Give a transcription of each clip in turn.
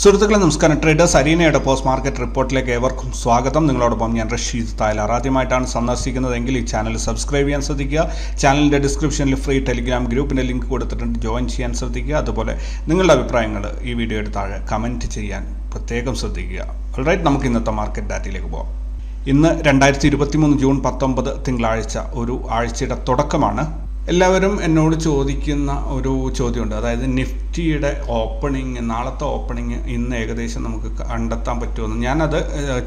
സുഹൃത്തുക്കളെ നമസ്കാരം. Traders അരീനയുടെ post market റിപ്പോർട്ടിലേക്ക് ഏവർക്കും സ്വാഗതം. നിങ്ങളോടൊപ്പം ഞാൻ റഷീദ് തായലാർ. ആദ്യമായിട്ടാണ് സന്ദർശിക്കുന്നതെങ്കിൽ ഈ ചാനൽ സബ്സ്ക്രൈബ് ചെയ്യാൻ ശ്രദ്ധിക്കുക. ചാനലിൻ്റെ ഡിസ്ക്രിപ്ഷനിൽ ഫ്രീ ടെലിഗ്രാം ഗ്രൂപ്പിൻ്റെ ലിങ്ക് കൊടുത്തിട്ടുണ്ട്, ജോയിൻ ചെയ്യാൻ ശ്രദ്ധിക്കുക. അതുപോലെ നിങ്ങളുടെ അഭിപ്രായങ്ങൾ ഈ വീഡിയോയുടെ താഴെ കമൻറ്റ് ചെയ്യാൻ പ്രത്യേകം ശ്രദ്ധിക്കുക. ഓൾറൈറ്റ്, നമുക്ക് ഇന്നത്തെ മാർക്കറ്റ് ഡാറ്റയിലേക്ക് പോകാം. ഇന്ന് 2023 ജൂൺ 19 തിങ്കളാഴ്ച, ഒരു ആഴ്ചയുടെ തുടക്കമാണ്. എല്ലാവരും എന്നോട് ചോദിക്കുന്ന ഒരു ചോദ്യമുണ്ട്, അതായത് നിഫ്റ്റിയുടെ ഓപ്പണിങ്, നാളത്തെ ഓപ്പണിങ് ഇന്ന് ഏകദേശം നമുക്ക് കണ്ടെത്താൻ പറ്റുമെന്ന്. ഞാനത്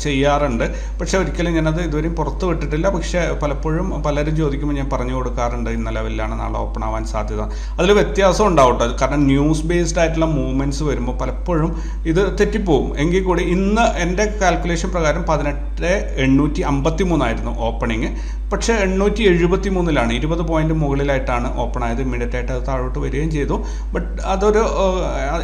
ചെയ്യാറുണ്ട്, പക്ഷേ ഒരിക്കലും ഞാനത് ഇതുവരെയും പുറത്ത് വിട്ടിട്ടില്ല. പക്ഷേ പലപ്പോഴും പലരും ചോദിക്കുമ്പോൾ ഞാൻ പറഞ്ഞു കൊടുക്കാറുണ്ട് ഇന്ന ലെവലിലാണ് നാളെ ഓപ്പൺ ആവാൻ സാധ്യത. അതിൽ വ്യത്യാസം ഉണ്ടാവട്ടെ, കാരണം ന്യൂസ് ബേസ്ഡ് ആയിട്ടുള്ള മൂവ്മെൻറ്റ്സ് വരുമ്പോൾ പലപ്പോഴും ഇത് തെറ്റിപ്പോവും. എങ്കിൽ കൂടി ഇന്ന് എൻ്റെ കാൽക്കുലേഷൻ പ്രകാരം 18,853 ആയിരുന്നു ഓപ്പണിങ്. പക്ഷേ 873 20 പോയിന്റ് മുകളിലായിട്ടാണ് ഓപ്പൺ ആയത്. ഇമ്മീഡിയറ്റ് ആയിട്ട് അത് താഴോട്ട് വരികയും ചെയ്തു. ബട്ട് അതൊരു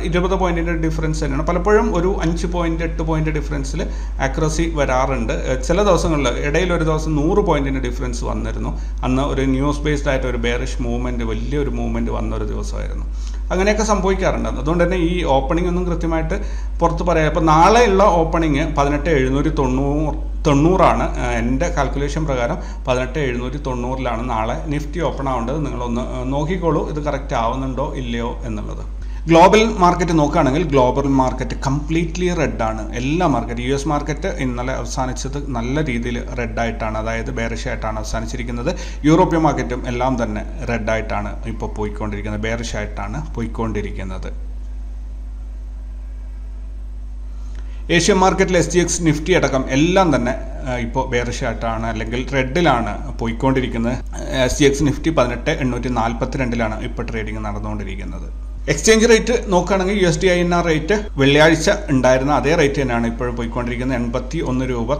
20 പോയിന്റിൻ്റെ ഡിഫറൻസ് തന്നെയാണ്. പലപ്പോഴും ഒരു 5 പോയിന്റ് 8 പോയിന്റ് ഡിഫറൻസിൽ ആക്യുറസി വരാറുണ്ട്. ചില ദിവസങ്ങളിൽ ഇടയിൽ ഒരു ദിവസം 100 പോയിന്റിൻ്റെ ഡിഫറൻസ് വന്നിരുന്നു. അന്ന് ഒരു ന്യൂസ് ബേസ്ഡ് ആയിട്ട് ഒരു ബെയറിഷ് മൂവ്മെൻറ്റ്, വലിയൊരു മൂവ്മെൻറ്റ് വന്നൊരു ദിവസമായിരുന്നു. അങ്ങനെയൊക്കെ സംഭവിക്കാറുണ്ട്. അതുകൊണ്ട് തന്നെ ഈ ഓപ്പണിംഗ് ഒന്നും കൃത്യമായിട്ട് പുറത്ത് പറയാം. അപ്പോൾ നാളെയുള്ള ഓപ്പണിങ് 18,790 എൻ്റെ കാൽക്കുലേഷൻ പ്രകാരം 18,790 നാളെ നിഫ്റ്റി ഓപ്പൺ ആവേണ്ടത്. നിങ്ങളൊന്ന് നോക്കിക്കോളൂ, ഇത് കറക്റ്റ് ആവുന്നുണ്ടോ ഇല്ലയോ എന്നുള്ളത്. ഗ്ലോബൽ മാർക്കറ്റ് നോക്കുകയാണെങ്കിൽ ഗ്ലോബൽ മാർക്കറ്റ് കംപ്ലീറ്റ്ലി റെഡാണ്. എല്ലാ മാർക്കറ്റ്, US മാർക്കറ്റ് ഇന്നലെ അവസാനിച്ചത് നല്ല രീതിയിൽ റെഡായിട്ടാണ്, അതായത് ബെയറിഷ് ആയിട്ടാണ് അവസാനിച്ചിരിക്കുന്നത്. യൂറോപ്യൻ മാർക്കറ്റും എല്ലാം തന്നെ റെഡായിട്ടാണ് ഇപ്പോൾ പോയിക്കൊണ്ടിരിക്കുന്നത്, ബെയറിഷ് ആയിട്ടാണ് പോയിക്കൊണ്ടിരിക്കുന്നത്. ഏഷ്യൻ മാർക്കറ്റിൽ SGX, നിഫ്റ്റി അടക്കം എല്ലാം തന്നെ ഇപ്പോൾ ബെയറിഷ് ആയിട്ടാണ്, അല്ലെങ്കിൽ റെഡിലാണ് പോയിക്കൊണ്ടിരിക്കുന്നത്. SGX നിഫ്റ്റി 18,842 ഇപ്പോൾ ട്രേഡിംഗ് നടന്നുകൊണ്ടിരിക്കുന്നത്. എക്സ്ചേഞ്ച് റേറ്റ് നോക്കുകയാണെങ്കിൽ USD INR റേറ്റ് വെള്ളിയാഴ്ച ഉണ്ടായിരുന്ന അതേ റേറ്റ് തന്നെയാണ് ഇപ്പോഴും പോയിക്കൊണ്ടിരിക്കുന്നത്. 81 രൂപ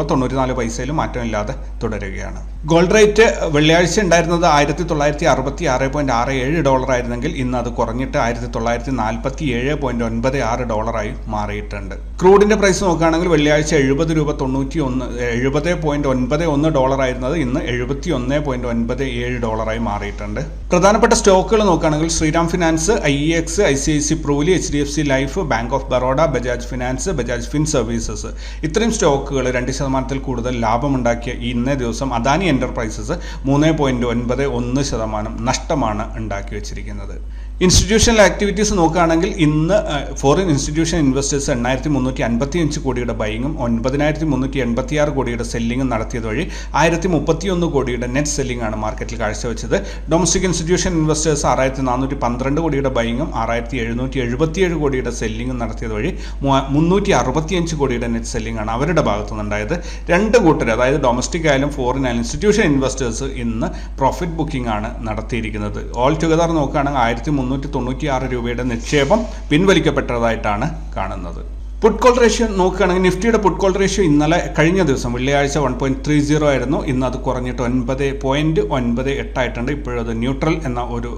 94 പൈസയിൽ മാറ്റമില്ലാതെ തുടരുകയാണ്. ഗോൾഡ് റേറ്റ് വെള്ളിയാഴ്ച ഉണ്ടായിരുന്നത് $1966.67 ആയിരുന്നെങ്കിൽ ഇന്ന് അത് കുറഞ്ഞിട്ട് $1947.96 മാറിയിട്ടുണ്ട്. ക്രൂഡിന്റെ പ്രൈസ് നോക്കുകയാണെങ്കിൽ വെള്ളിയാഴ്ച $70.91 ആയിരുന്നത് ഇന്ന് $71.97 മാറിയിട്ടുണ്ട്. പ്രധാനപ്പെട്ട സ്റ്റോക്കുകൾ നോക്കുകയാണെങ്കിൽ Shriram finance, IEX, ICICI Pru, HDFC life, bank of Baroda, Bajaj finance, Bajaj fin services, ഇത്രയും സ്റ്റോക്കുകൾ 2% കൂടുതൽ ലാഭമുണ്ടാക്കിയ ഇന്നേ ദിവസം അദാനി എന്റർപ്രൈസസ് 3.91% നഷ്ടമാണ് ഉണ്ടാക്കി വെച്ചിരിക്കുന്നത്. ഇൻസ്റ്റിറ്റ്യൂഷണൽ ആക്ടിവിറ്റീസ് നോക്കുകയാണെങ്കിൽ ഇന്ന് ഫോറിൻ ഇൻസ്റ്റിറ്റ്യൂഷൻ ഇൻവെസ്റ്റേഴ്സ് 8,355 കോടിയുടെ ബൈങ്ങും 9,386 കോടിയുടെ സെല്ലിങ്ങും നടത്തിയത് വഴി 1,031 കോടിയുടെ നെറ്റ് സെല്ലിംഗ് ആണ് മാർക്കറ്റിൽ കാഴ്ചവെച്ചത്. ഡൊമസ്റ്റിക് ഇൻസ്റ്റിറ്റ്യൂഷൻ ഇൻവെസ്റ്റേഴ്സ് 6,412 കോടിയുടെ ബൈങ്ങും 6,777 കോടിയുടെ സെല്ലിങ്ങും നടത്തിയത് വഴി 365 കോടിയുടെ നെറ്റ് സെല്ലിംഗ് ആണ് അവരുടെ ഭാഗത്തുനിന്നുണ്ടായത്. രണ്ട് കൂട്ടർ, അതായത് ഡൊമസ്റ്റിക് ആയാലും ഫോറിൻ ആയാലും ഇൻസ്റ്റിറ്റ്യൂഷൻ ഇൻവെസ്റ്റേഴ്സ് ഇന്ന് പ്രോഫിറ്റ് ബുക്കിംഗ് ആണ് നടത്തിയിരിക്കുന്നത്. ഓൾ ടുഗദർ നോക്കുകയാണെങ്കിൽ 1,396 രൂപയുടെ നിക്ഷേപം പിൻവലിക്കപ്പെട്ടതായിട്ടാണ് കാണുന്നത്. പുട്ട് കോൾ റേഷ്യോ നോക്കുകയാണെങ്കിൽ നിഫ്റ്റിയുടെ പുട്ട് കോൾ റേഷ്യോ ഇന്നലെ കഴിഞ്ഞ ദിവസം വെള്ളിയാഴ്ച 1.30 ആയിരുന്നു. ഇന്ന് അത് കുറഞ്ഞിട്ട് 9.98 ആയിട്ടുണ്ട്. ഇപ്പോഴത് ന്യൂട്രൽ എന്ന ഒരു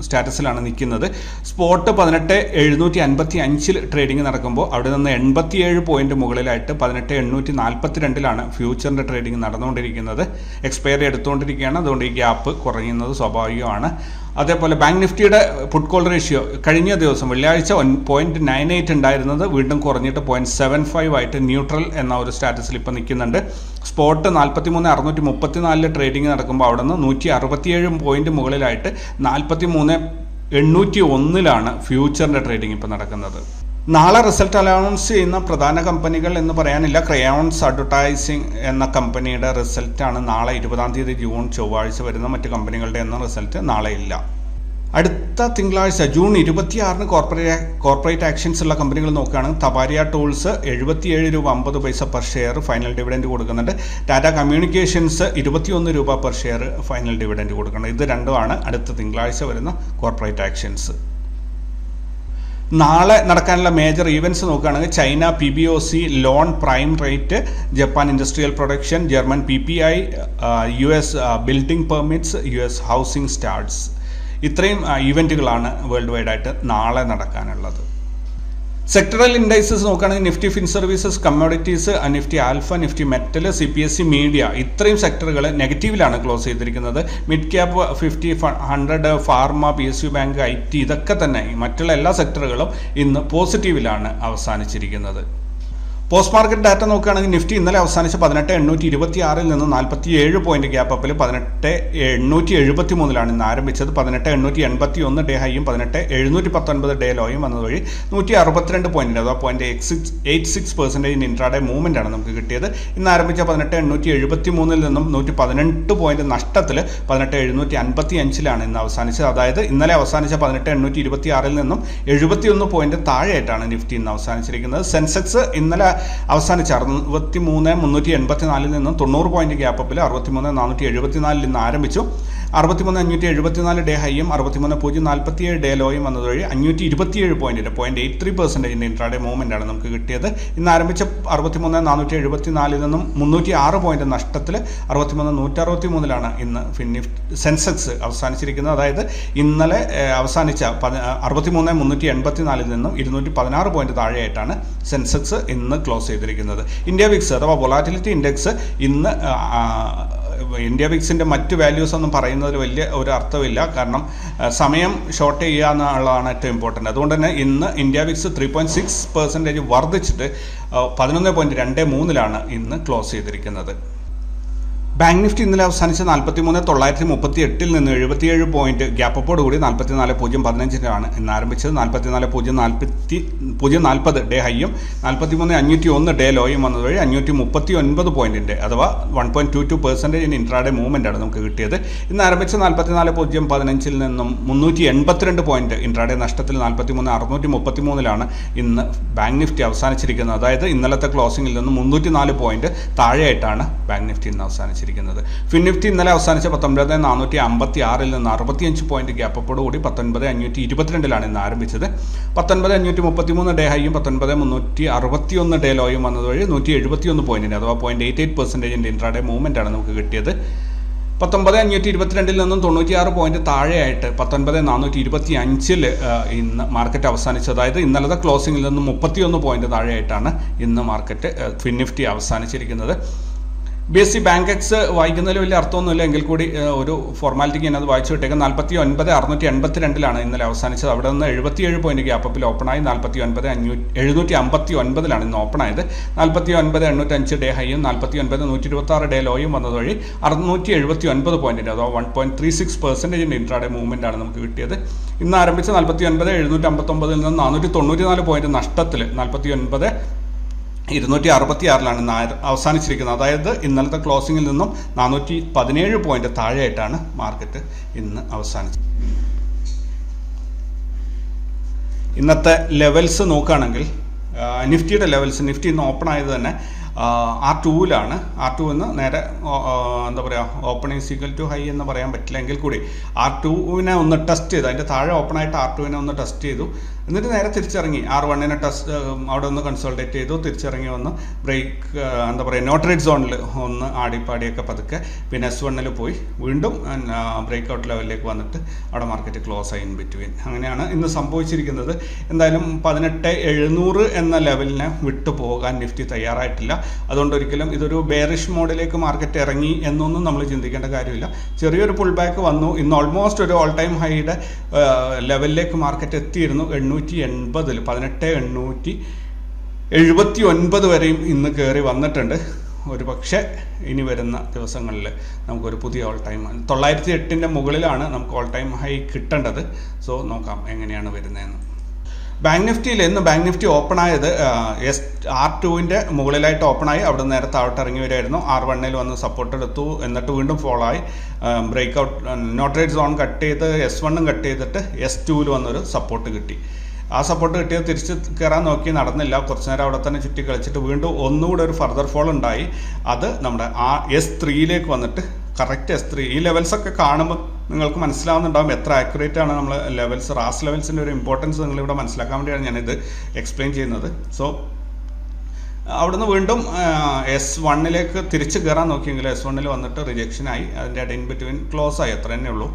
സ്റ്റാറ്റസിലാണ് നിൽക്കുന്നത്. സ്പോട്ട് 18,755 ട്രേഡിംഗ് നടക്കുമ്പോൾ അവിടെ നിന്ന് 87 പോയിന്റ് മുകളിലായിട്ട് 18,842 ഫ്യൂച്ചറിൻ്റെ ട്രേഡിംഗ് നടന്നുകൊണ്ടിരിക്കുന്നത്. എക്സ്പയറി എടുത്തുകൊണ്ടിരിക്കുകയാണ്, അതുകൊണ്ട് ഈ ഗ്യാപ്പ് കുറയുന്നത് സ്വാഭാവികമാണ്. അതേപോലെ ബാങ്ക് നിഫ്റ്റിയുടെ പുട്ട് കോൾ റേഷ്യോ കഴിഞ്ഞ ദിവസം വെള്ളിയാഴ്ച 0.98 ഉണ്ടായിരുന്നത് വീണ്ടും കുറഞ്ഞിട്ട് 0.75 ആയിട്ട് ന്യൂട്രൽ എന്ന ഒരു സ്റ്റാറ്റസിൽ ഇപ്പോൾ നിൽക്കുന്നുണ്ട്. സ്പോട്ട് 43,634 ട്രേഡിംഗ് നടക്കുമ്പോൾ അവിടെ നിന്ന് 167 പോയിന്റ് മുകളിലായിട്ട് 43,801 ഫ്യൂച്ചറിൻ്റെ ട്രേഡിംഗ് ഇപ്പോൾ നടക്കുന്നത്. നാളെ റിസൾട്ട് അനൗൺസ് ചെയ്യുന്ന പ്രധാന കമ്പനികൾ എന്ന് പറയാനില്ല. ക്രയോൺസ് അഡ്വർടൈസിംഗ് എന്ന കമ്പനിയുടെ റിസൾട്ടാണ് നാളെ 20 ജൂൺ ചൊവ്വാഴ്ച വരുന്ന. മറ്റ് കമ്പനികളുടെ എന്ന റിസൾട്ട് നാളെ ഇല്ല. അടുത്ത തിങ്കളാഴ്ച ജൂൺ 26 കോർപ്പറേറ്റ് ആക്ഷൻസ് ഉള്ള കമ്പനികൾ നോക്കുകയാണെങ്കിൽ തപാരിയ ടൂൾസ് 77 രൂപ 50 പൈസ പെർ ഷെയർ ഫൈനൽ ഡിവിഡൻഡ് കൊടുക്കുന്നുണ്ട്. ടാറ്റ കമ്മ്യൂണിക്കേഷൻസ് 21 രൂപ പെർ ഷെയർ ഫൈനൽ ഡിവിഡൻഡ് കൊടുക്കുന്നുണ്ട്. ഇത് രണ്ടുമാണ് അടുത്ത തിങ്കളാഴ്ച വരുന്ന കോർപ്പറേറ്റ് ആക്ഷൻസ്. നാളെ നടക്കാനുള്ള മേജർ ഈവൻറ്റ്സ് നോക്കുകയാണെങ്കിൽ China PBOC loan prime rate, Japan industrial production, German PPI, US building permits, US housing starts. ഇത്രയും ഈവൻറ്റുകളാണ് വേൾഡ് വൈഡ് ആയിട്ട് നാളെ നടക്കാനുള്ളത്. സെക്ടറൽ ഇൻഡൈസസ് നോക്കുകയാണെങ്കിൽ Nifty fin services, commodities, Nifty alpha, Nifty metal, CPSE media ഇത്രയും സെക്ടറുകൾ നെഗറ്റീവിലാണ് ക്ലോസ് ചെയ്തിരിക്കുന്നത്. Mid cap 50, 100, pharma, PSU bank, IT ഇതൊക്കെ തന്നെ മറ്റുള്ള എല്ലാ സെക്ടറുകളും ഇന്ന് പോസിറ്റീവിലാണ് അവസാനിച്ചിരിക്കുന്നത്. പോസ്റ്റ് മാർക്കറ്റ് ഡാറ്റ നോക്കുകയാണെങ്കിൽ നിഫ്റ്റി ഇന്നലെ അവസാനിച്ച 18,826 നിന്ന് 47 പോയിന്റ് ഗ്യാപ്പ് അപ്പിൽ 18,873 ഇന്ന് ആരംഭിച്ചത്. 18,881 ഡേ ഹൈയും 18,719 ഡേ ലോയും വന്നത് വഴി 162 പോയിന്റ്, അഥവാ 0.86% ഇൻട്രാഡേ മൂവ്മെന്റ് ആണ് നമുക്ക് കിട്ടിയത്. ഇന്ന് ആരംഭിച്ച 18,873 നിന്നും 118 പോയിന്റ് നഷ്ടത്തിൽ 18,755 ഇന്ന് അവസാനിച്ചത്. അതായത് ഇന്നലെ അവസാനിച്ച 18,826 നിന്നും 71 പോയിന്റ് താഴെയായിട്ടാണ് നിഫ്റ്റി ഇന്ന് അവസാനിച്ചിരിക്കുന്നത്. സെൻസെക്സ് ഇന്നലെ അവസാനിച്ച 63,384 നിന്നും 90 പോയിന്റ് ഗ്യാപ്പ് അപ്പിൽ 63,474 ഇന്ന് ആരംഭിച്ചു. 63,574 ഡേ ഹൈയും 63,047 ഡേ ലോയും വന്നത് വഴി 527 പോയിന്റിന്റെ 0.83% ഇൻട്രാഡേ മൂവ്മെന്റ് ആണ് നമുക്ക് കിട്ടിയത്. ഇന്ന് ആരംഭിച്ച 63,474 നിന്നും 306 പോയിന്റ് നഷ്ടത്തിൽ 63,163 ഇന്ന് സെൻസെക്സ് അവസാനിച്ചിരിക്കുന്നത്. അതായത് ഇന്നലെ അവസാനിച്ച 63,384 നിന്നും 216 പോയിന്റ് താഴെയായിട്ടാണ് സെൻസെക്സ് ഇന്ന് ക്ലോസ് ചെയ്തിരിക്കുന്നത്. ഇന്ത്യ വിക്സ് അഥവാ വൊളാറ്റിലിറ്റി ഇൻഡെക്സ് ഇന്ന് ഇന്ത്യ വിക്സിൻ്റെ മറ്റ് വാല്യൂസ് ഒന്നും പറയുന്നതിൽ വലിയ ഒരു അർത്ഥമില്ല. കാരണം സമയം ഷോർട്ട് ചെയ്യുക എന്നുള്ളതാണ് ഏറ്റവും ഇമ്പോർട്ടൻ്റ്. അതുകൊണ്ട് തന്നെ ഇന്ന് ഇന്ത്യ വിക്സ് 3.6% വർദ്ധിച്ചിട്ട് 11.23 ഇന്ന് ക്ലോസ് ചെയ്തിരിക്കുന്നത്. ബാങ്ക് നിഫ്റ്റി ഇന്നലെ അവസാനിച്ച 43,938 നിന്ന് 77 പോയിന്റ് ഗ്യാപ്പ് അപ്പോട് കൂടി 44,015 ഇന്ന് ആരംഭിച്ചത്. 44,040 ഡേ ഹൈയും 43,501 ഡേ ലോയും വന്നത് വഴി 539 പോയിന്റിന്റെ, അഥവാ 1.22% ഇൻട്രാഡേ മൂവ്മെന്റ് ആണ് നമുക്ക് കിട്ടിയത്. ഇന്ന് ആരംഭിച്ച 44,015 നിന്നും 382 പോയിന്റ് ഇൻട്രാഡേ നഷ്ടത്തിൽ 43,633 ഇന്ന് ബാങ്ക് നിഫ്റ്റി അവസാനിച്ചിരിക്കുന്നത്. അതായത് ഇന്നലത്തെ ക്ലോസിംഗിൽ നിന്ന് 304 പോയിന്റ് താഴെയായിട്ടാണ് ബാങ്ക് നിഫ്റ്റി ഇന്ന് അവസാനിച്ചിരിക്കുന്നത്. ഫിൻ നിഫ്റ്റി ഇന്നലെ അവസാനിച്ച 19,456 നിന്ന് 65 പോയിന്റ് ഗ്യാപ്പ് അപ്പോട് കൂടി 19,522 ഇന്ന് ആരംഭിച്ചത്. 19,533 ഡേ ഹൈയും 19,361 ഡേ ലോയും വന്നത് വഴി 171 പോയിന്റിന്, അഥവാ 0.88% ഇൻട്രാഡേ മൂവ്മെന്റ് ആണ് നമുക്ക് കിട്ടിയത്. 19,522 നിന്നും 96 പോയിന്റ് താഴെയായിട്ട് 19,425 ഇന്ന് മാർക്കറ്റ് അവസാനിച്ചത്. അതായത് ഇന്നലത്തെ ക്ലോസിംഗിൽ നിന്നും 31 പോയിന്റ് താഴെയായിട്ടാണ് ഇന്ന് മാർക്കറ്റ് ഫിൻ നിഫ്റ്റി അവസാനിച്ചിരിക്കുന്നത്. BSE ബാങ്ക് എക്സ് വായിക്കുന്നതിൽ വലിയ അർത്ഥമൊന്നുമില്ല, എങ്കിൽ കൂടി ഒരു ഫോർമാലിറ്റിക്ക് ഞാൻ അത് വായിച്ചു വിട്ടേക്കാം. 49,682 ഇന്നലെ അവസാനിച്ചത്. അവിടെ നിന്ന് 77 പോയിന്റ് ഗ്യാപ്പ് അപ്പിൽ ഓപ്പണായി 49,759 ഇന്ന് ഓപ്പൺ ആയത്. 49,805 ഡേ ഹൈയും 49,126 ഡേ ലോയും വന്നത് വഴി 679 പോയിന്റിന്റെ, അഥവാ 1.36% ഇൻട്രാഡേ മൂവ്മെന്റ് ആണ് നമുക്ക് കിട്ടിയത്. ഇന്ന് ആരംഭിച്ച 49,759 നിന്ന് 494 പോയിന്റ് നഷ്ടത്തിൽ 49,266 ഇന്ന് അവസാനിച്ചിരിക്കുന്നത്. അതായത് ഇന്നലത്തെ ക്ലോസിംഗിൽ നിന്നും 417 പോയിന്റ് താഴെയായിട്ടാണ് മാർക്കറ്റ് ഇന്ന് അവസാനിച്ചത്. ഇന്നത്തെ ലെവൽസ് നോക്കുകയാണെങ്കിൽ നിഫ്റ്റിയുടെ ലെവൽസ്, നിഫ്റ്റി ഇന്ന് ഓപ്പൺ ആയത് തന്നെ R2-ലാണ്. R2 എന്ന് നേരെ എന്താ പറയുക, ഓപ്പണിംഗ് ഈക്വൽ ടു ഹൈ എന്ന് പറയാൻ പറ്റില്ല, എങ്കിൽ കൂടി R2-നെ ഒന്ന് ടെസ്റ്റ് ചെയ്തു. അതിൻ്റെ താഴെ ഓപ്പണായിട്ട് R2-നെ ഒന്ന് ടെസ്റ്റ് ചെയ്തു. എന്നിട്ട് നേരെ തിരിച്ചിറങ്ങി R1-നെ ടെസ്റ്റ് അവിടെ ഒന്ന് കൺസോൾട്ടേറ്റ് ചെയ്തു. തിരിച്ചിറങ്ങി വന്ന് ബ്രേക്ക് എന്താ പറയുക, നോട്ട് റേറ്റ് സോണിൽ ഒന്ന് ആടിപ്പാടിയൊക്കെ പതുക്കെ പിന്നെ S1-ൽ പോയി വീണ്ടും ബ്രേക്ക് ഔട്ട് ലെവലിലേക്ക് വന്നിട്ട് അവിടെ മാർക്കറ്റ് ക്ലോസ് ആയി ഇൻ ബിറ്റ്വീൻ. അങ്ങനെയാണ് ഇന്ന് സംഭവിച്ചിരിക്കുന്നത്. എന്തായാലും 18,700 എന്ന ലെവലിനെ വിട്ടു പോകാൻ നിഫ്റ്റി തയ്യാറായിട്ടില്ല. അതുകൊണ്ട് ഒരിക്കലും ഇതൊരു ബെയറിഷ് മോഡിലേക്ക് മാർക്കറ്റ് ഇറങ്ങി എന്നൊന്നും നമ്മൾ ചിന്തിക്കേണ്ട കാര്യമില്ല. ചെറിയൊരു പുൾ ബാക്ക് വന്നു. ഇന്ന് ഓൾമോസ്റ്റ് ഒരു ഓൾ ടൈം ഹൈയുടെ ലെവലിലേക്ക് മാർക്കറ്റ് എത്തിയിരുന്നു. 880 18,879 വരെയും ഇന്ന് കയറി വന്നിട്ടുണ്ട്. ഒരു പക്ഷേ ഇനി വരുന്ന ദിവസങ്ങളിൽ നമുക്കൊരു പുതിയ ഓൾ ടൈം 908 മുകളിലാണ് നമുക്ക് ഓൾ ടൈം ഹൈ കിട്ടേണ്ടത്. സോ നോക്കാം എങ്ങനെയാണ് വരുന്നതെന്ന്. ബാങ്ക് നിഫ്റ്റിയിൽ ഇന്ന് ബാങ്ക് നിഫ്റ്റി ഓപ്പൺ ആയത് R2-ന്റെ മുകളിലായിട്ട് ഓപ്പണായി അവിടെ നേരെ താഴോട്ട് ഇറങ്ങി വരുമായിരുന്നു. R1-ൽ വന്ന് സപ്പോർട്ട് എടുത്തു, എന്നിട്ട് വീണ്ടും ഫോളോ ആയി break out note rate zone cut ചെയ്ത് S1-ഉം കട്ട് ചെയ്തിട്ട് S2-ൽ വന്നൊരു സപ്പോർട്ട് കിട്ടി. ആ സപ്പോർട്ട് കിട്ടിയത് തിരിച്ച് കയറാൻ നോക്കി, നടന്നില്ല. കുറച്ച് നേരം അവിടെ തന്നെ ചുറ്റി കളിച്ചിട്ട് വീണ്ടും ഒന്നുകൂടെ ഒരു ഫർദർ ഫോൾ ഉണ്ടായി. അത് നമ്മുടെ S3-ലേക്ക് വന്നിട്ട് കറക്റ്റ് S3 ഈ ലെവൽസൊക്കെ കാണുമ്പോൾ നിങ്ങൾക്ക് മനസ്സിലാവുന്നുണ്ടാകും എത്ര ആക്യുറേറ്റ് ആണ് നമ്മൾ ലെവൽസ്. റാസ് ലെവൽസിൻ്റെ ഒരു ഇമ്പോർട്ടൻസ് നിങ്ങളിവിടെ മനസ്സിലാക്കാൻ വേണ്ടിയാണ് ഞാനിത് എക്സ്പ്ലെയിൻ ചെയ്യുന്നത്. സോ അവിടുന്ന് വീണ്ടും S1-ലേക്ക് തിരിച്ച് കയറാൻ നോക്കിയെങ്കിൽ S1-ൽ വന്നിട്ട് റിജക്ഷനായി. അതിൻ്റെ ഇൻ ബിറ്റ്വീൻ ക്ലോസ് ആയി, അത്ര തന്നെ ഉള്ളൂ.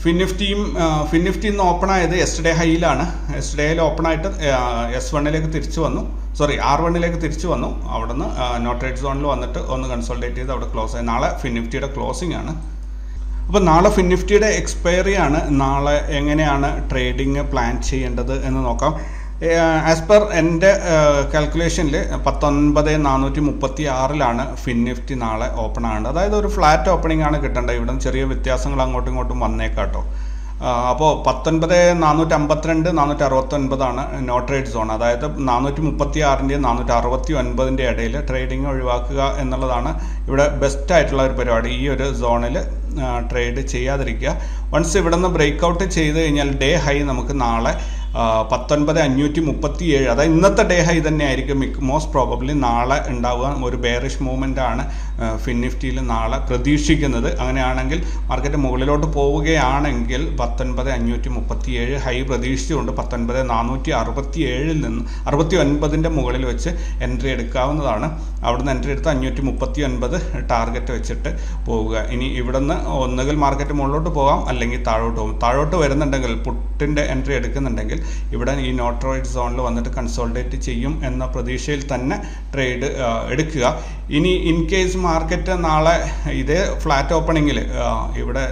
ഫിൻനിഫ്റ്റി ഇന്ന് ഓപ്പൺ ആയത് യെസ്റ്റർഡേ ഹൈയിലാണ്. യെസ്റ്റർഡേ ഹൈയിൽ ഓപ്പൺ ആയിട്ട് S1ലേക്ക് തിരിച്ചു വന്നു, R1ലേക്ക് തിരിച്ചു വന്നു. അവിടെ നിന്ന് നോ ട്രേഡ് സോണിൽ വന്നിട്ട് ഒന്ന് കൺസോൾട്ടേറ്റ് ചെയ്ത് അവിടെ ക്ലോസ് ആയി. നാളെ ഫിൻനിഫ്റ്റിയുടെ ക്ലോസിംഗ് ആണ്. അപ്പോൾ നാളെ ഫിൻനിഫ്റ്റിയുടെ എക്സ്പയറി ആണ്. നാളെ എങ്ങനെയാണ് ട്രേഡിങ് പ്ലാൻ ചെയ്യേണ്ടത് എന്ന് നോക്കാം. ആസ് പെർ എൻ്റെ കാൽക്കുലേഷനിൽ 19,436 ഫിൻനിഫ്റ്റി നാളെ ഓപ്പൺ ആകേണ്ടത്. അതായത് ഒരു ഫ്ലാറ്റ് ഓപ്പണിംഗ് ആണ് കിട്ടേണ്ടത്. ഇവിടെ ചെറിയ വ്യത്യാസങ്ങൾ അങ്ങോട്ടും ഇങ്ങോട്ടും വന്നേക്കാട്ടോ. അപ്പോൾ 19,452 469 നോ ട്രേഡ് സോൺ. അതായത് 436 469 ഇടയിൽ ട്രേഡിങ് ഒഴിവാക്കുക എന്നുള്ളതാണ് ഇവിടെ ബെസ്റ്റ് ആയിട്ടുള്ള ഒരു പരിപാടി. ഈ ഒരു സോണിൽ ട്രേഡ് ചെയ്യാതിരിക്കുക. വൺസ് ഇവിടെ നിന്ന് ബ്രേക്ക് ചെയ്ത് കഴിഞ്ഞാൽ ഡേ ഹൈ നമുക്ക് നാളെ 19,537, അതായത് ഇന്നത്തെ ഡേ ഹൈ തന്നെ ആയിരിക്കും മോസ്റ്റ് പ്രോബബ്ലി നാളെ ഉണ്ടാവുക. ഒരു ബെയറിഷ് മൂവ്മെൻ്റ് ആണ് ഫിൻനിഫ്റ്റിയിൽ നാളെ പ്രതീക്ഷിക്കുന്നത്. അങ്ങനെയാണെങ്കിൽ മാർക്കറ്റ് മുകളിലോട്ട് പോവുകയാണെങ്കിൽ 19,537 ഹൈ പ്രതീക്ഷിച്ചുകൊണ്ട് 19,467 നിന്ന് 69 മുകളിൽ വെച്ച് എൻട്രി എടുക്കാവുന്നതാണ്. അവിടുന്ന് എൻട്രി എടുത്ത് 539 ടാർഗറ്റ് വെച്ചിട്ട് പോവുക. ഇനി ഇവിടുന്ന് ഒന്നുകിൽ മാർക്കറ്റ് മുകളിലോട്ട് പോകാം, അല്ലെങ്കിൽ താഴോട്ട് പോകും. താഴോട്ട് വരുന്നുണ്ടെങ്കിൽ പുട്ടിൻ്റെ എൻട്രി എടുക്കുന്നുണ്ടെങ്കിൽ ഇവിടെ ഈ നോ ട്രേഡ് സോണിൽ വന്നിട്ട് കൺസോൾട്ടേറ്റ് ചെയ്യും എന്ന പ്രതീക്ഷയിൽ തന്നെ ട്രേഡ് എടുക്കുക. ഇനി ഇൻ കേസ് മാർക്കറ്റ് നാളെ ഇതേ ഫ്ലാറ്റ് ഓപ്പണിങ്ങിൽ ഇവിടെ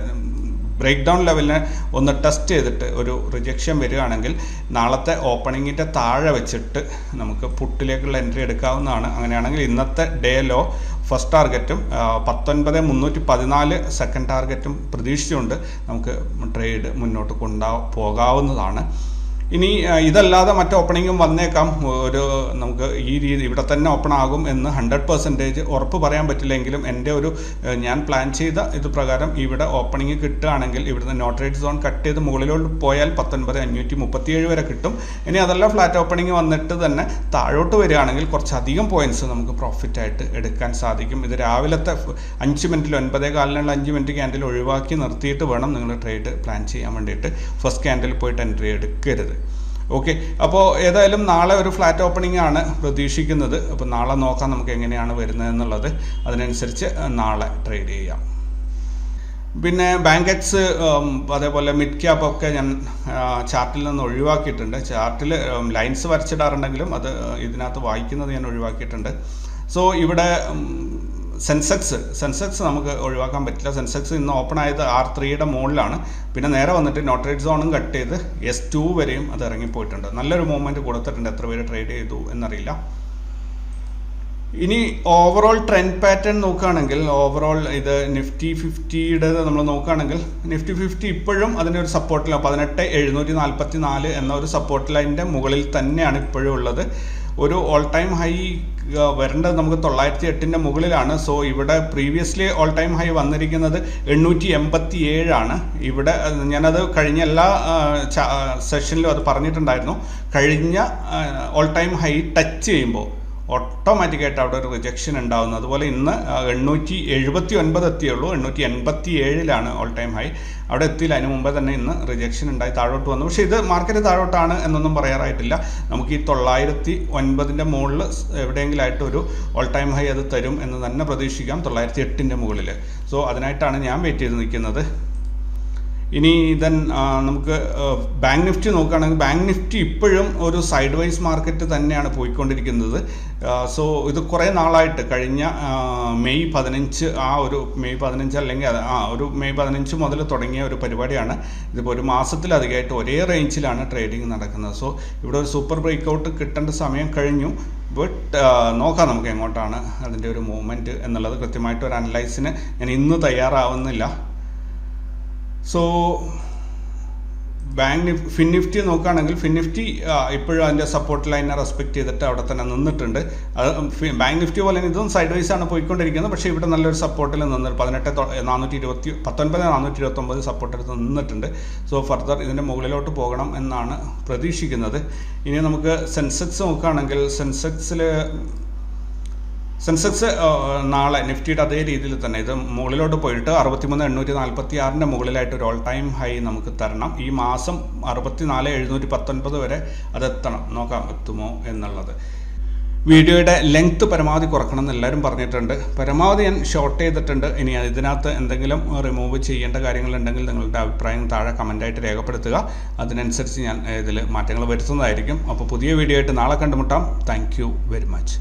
ബ്രേക്ക് ഡൗൺ ലെവലിനെ ഒന്ന് ടെസ്റ്റ് ചെയ്തിട്ട് ഒരു റിജക്ഷൻ വരികയാണെങ്കിൽ നാളത്തെ ഓപ്പണിങ്ങിൻ്റെ താഴെ വെച്ചിട്ട് നമുക്ക് പുട്ടിലേക്കുള്ള എൻട്രി എടുക്കാവുന്നതാണ്. അങ്ങനെയാണെങ്കിൽ ഇന്നത്തെ ഡേ ലോ ഫസ്റ്റ് ടാർഗറ്റും 19,314 സെക്കൻഡ് ടാർഗറ്റും പ്രതീക്ഷിച്ചുകൊണ്ട് നമുക്ക് ട്രേഡ് മുന്നോട്ട് പോകാവുന്നതാണ്. ഇനി ഇതല്ലാതെ മറ്റ് ഓപ്പണിങ്ങും വന്നേക്കാം. നമുക്ക് ഈ രീതി ഇവിടെ തന്നെ ഓപ്പൺ ആകും എന്ന് 100% ഉറപ്പ് പറയാൻ പറ്റില്ലെങ്കിലും എൻ്റെ ഞാൻ പ്ലാൻ ചെയ്ത ഇത് പ്രകാരം ഇവിടെ ഓപ്പണിങ് കിട്ടുകയാണെങ്കിൽ ഇവിടുന്ന് നോ ട്രേഡ് സോൺ കട്ട് ചെയ്ത് മുകളിലോട്ട് പോയാൽ 19,537 വരെ കിട്ടും. ഇനി അതല്ല ഫ്ലാറ്റ് ഓപ്പണിങ് വന്നിട്ട് തന്നെ താഴോട്ട് വരികയാണെങ്കിൽ കുറച്ചധികം പോയിന്റ്സ് നമുക്ക് പ്രോഫിറ്റ് ആയിട്ട് എടുക്കാൻ സാധിക്കും. ഇത് രാവിലത്തെ 5 മിനിറ്റിൽ 9:15 5 മിനിറ്റ് ക്യാൻഡിൽ ഒഴിവാക്കി നിർത്തിയിട്ട് വേണം നിങ്ങൾ ട്രേഡ് പ്ലാൻ ചെയ്യാൻ വേണ്ടിയിട്ട്. ഫസ്റ്റ് ക്യാൻഡിൽ പോയിട്ട് എൻട്രി എടുക്കരുത്. ഓക്കെ, അപ്പോൾ ഏതായാലും നാളെ ഒരു ഫ്ലാറ്റ് ഓപ്പണിംഗ് ആണ് പ്രതീക്ഷിക്കുന്നത്. അപ്പോൾ നാളെ നോക്കാം നമുക്ക് എങ്ങനെയാണ് വരുന്നത് എന്നുള്ളത്. അതിനനുസരിച്ച് നാളെ ട്രേഡ് ചെയ്യാം. പിന്നെ ബാങ്ക് എക്സ് അതേപോലെ മിഡ് ക്യാപ്പ് ഒക്കെ ഞാൻ ചാർട്ടിൽ നിന്ന് ഒഴിവാക്കിയിട്ടുണ്ട്. ചാർട്ടിൽ ലൈൻസ് വരച്ചിടാറുണ്ടെങ്കിലും അത് ഇതിനകത്ത് വായിക്കുന്നത് ഞാൻ ഒഴിവാക്കിയിട്ടുണ്ട്. സോ ഇവിടെ സെൻസെക്സ് നമുക്ക് ഒഴിവാക്കാൻ പറ്റില്ല. സെൻസെക്സ് ഇന്ന് ഓപ്പൺ ആയത് R3യുടെ മുകളിലാണ്. പിന്നെ നേരെ വന്നിട്ട് നോ ട്രേഡ് സോണും കട്ട് ചെയ്ത് S2 വരെയും അത് ഇറങ്ങിപ്പോയിട്ടുണ്ട്. നല്ലൊരു മൂവ്മെൻറ്റ് കൊടുത്തിട്ടുണ്ട്. എത്ര പേര് ട്രേഡ് ചെയ്തു എന്നറിയില്ല. ഇനി ഓവറോൾ ട്രെൻഡ് പാറ്റേൺ നോക്കുകയാണെങ്കിൽ ഓവറോൾ ഇത് നിഫ്റ്റി 50യുടെ നമ്മൾ നോക്കുകയാണെങ്കിൽ നിഫ്റ്റി 50 ഇപ്പോഴും അതിൻ്റെ ഒരു സപ്പോർട്ട് ലൈൻ 18,744 എന്ന ഒരു സപ്പോർട്ട് ലൈനിൻ്റെ മുകളിൽ തന്നെയാണ് ഇപ്പോഴും ഉള്ളത്. ഒരു ഓൾ ടൈം ഹൈ വരേണ്ടത് നമുക്ക് 908 മുകളിലാണ്. സോ ഇവിടെ പ്രീവിയസ്ലി ഓൾ ടൈം ഹൈ വന്നിരിക്കുന്നത് 887 ഇവിടെ ഞാനത് കഴിഞ്ഞ എല്ലാ സെഷനിലും അത് പറഞ്ഞിട്ടുണ്ടായിരുന്നു. കഴിഞ്ഞ ഓൾ ടൈം ഹൈ ടച്ച് ചെയ്യുമ്പോൾ ഓട്ടോമാറ്റിക്കായിട്ട് അവിടെ ഒരു റിജക്ഷൻ ഉണ്ടാകുന്നു. അതുപോലെ ഇന്ന് 879 എത്തിയുള്ളൂ. 887 ഓൾ ടൈം ഹൈ. അവിടെ എത്തിയില്ല. അതിന് മുമ്പേ തന്നെ ഇന്ന് റിജക്ഷൻ ഉണ്ടായി താഴോട്ട് വന്നു. പക്ഷേ ഇത് മാർക്കറ്റ് താഴോട്ടാണ് എന്നൊന്നും പറയാറായിട്ടില്ല. നമുക്ക് ഈ 909 മുകളിൽ എവിടെയെങ്കിലും ആയിട്ട് ഒരു ഓൾ ടൈം ഹൈ അത് തരും എന്ന് തന്നെ പ്രതീക്ഷിക്കാം, 908 മുകളിൽ. സോ അതിനായിട്ടാണ് ഞാൻ വെയിറ്റ് ചെയ്ത് നിൽക്കുന്നത്. ഇനി നമുക്ക് ബാങ്ക് നിഫ്റ്റി നോക്കുകയാണെങ്കിൽ ബാങ്ക് നിഫ്റ്റി ഇപ്പോഴും ഒരു സൈഡ് വൈസ് മാർക്കറ്റ് തന്നെയാണ് പോയിക്കൊണ്ടിരിക്കുന്നത്. സോ ഇത് കുറേ നാളായിട്ട് കഴിഞ്ഞ മെയ് 15 മെയ് 15 അല്ലെങ്കിൽ ഒരു മെയ് 15 മുതൽ തുടങ്ങിയ ഒരു പരിപാടിയാണ്. ഇതിപ്പോൾ ഒരു മാസത്തിലധികമായിട്ട് ഒരേ റേഞ്ചിലാണ് ട്രേഡിങ് നടക്കുന്നത്. സോ ഇവിടെ ഒരു സൂപ്പർ ബ്രേക്കൗട്ട് കിട്ടേണ്ട സമയം കഴിഞ്ഞു. ബട്ട് നോക്കാം നമുക്ക് എങ്ങോട്ടാണ് അതിൻ്റെ ഒരു മൂവ്മെൻറ്റ് എന്നുള്ളത്. കൃത്യമായിട്ട് ഒരു അനലൈസിന് ഞാൻ ഇന്ന് തയ്യാറാവുന്നില്ല. സോ ഫിൻനിഫ്റ്റി നോക്കുകയാണെങ്കിൽ ഫിൻനിഫ്റ്റി ഇപ്പോഴും അതിൻ്റെ സപ്പോർട്ട് ലൈനെ റെസ്പെക്ട് ചെയ്തിട്ട് അവിടെ തന്നെ നിന്നിട്ടുണ്ട്. അത് ബാങ്ക് നിഫ്റ്റി പോലെ ഇതും സൈഡ് വൈസ് ആണ് പോയിക്കൊണ്ടിരിക്കുന്നത്. പക്ഷേ ഇവിടെ നല്ലൊരു സപ്പോർട്ടിൽ നിന്ന് 19,429 സപ്പോർട്ട് എടുത്ത് നിന്നിട്ടുണ്ട്. സോ ഫർദർ ഇതിൻ്റെ മുകളിലോട്ട് പോകണം എന്നാണ് പ്രതീക്ഷിക്കുന്നത്. ഇനി നമുക്ക് സെൻസെക്സ് നോക്കുകയാണെങ്കിൽ സെൻസെക്സ് നാളെ നിഫ്റ്റിയുടെ അതേ രീതിയിൽ തന്നെ ഇത് മുകളിലോട്ട് പോയിട്ട് 63,846 മുകളിലായിട്ട് ഒരു ഓൾ ടൈം ഹൈ നമുക്ക് തരണം. ഈ മാസം 64,719 വരെ അതെത്തണം. നോക്കാം എത്തുമോ എന്നുള്ളത്. വീഡിയോയുടെ ലെങ്ത്ത് പരമാവധി കുറക്കണം എന്ന് എല്ലാവരും പറഞ്ഞിട്ടുണ്ട്. പരമാവധി ഞാൻ ഷോർട്ട് ചെയ്തിട്ടുണ്ട്. ഇനി ഇതിനകത്ത് എന്തെങ്കിലും റിമൂവ് ചെയ്യേണ്ട കാര്യങ്ങളുണ്ടെങ്കിൽ നിങ്ങളുടെ അഭിപ്രായം താഴെ കമൻ്റായിട്ട് രേഖപ്പെടുത്തുക. അതിനനുസരിച്ച് ഞാൻ ഇതിൽ മാറ്റങ്ങൾ വരുത്തുന്നതായിരിക്കും. അപ്പോൾ പുതിയ വീഡിയോ ആയിട്ട് നാളെ കണ്ടുമുട്ടാം. Thank you very much.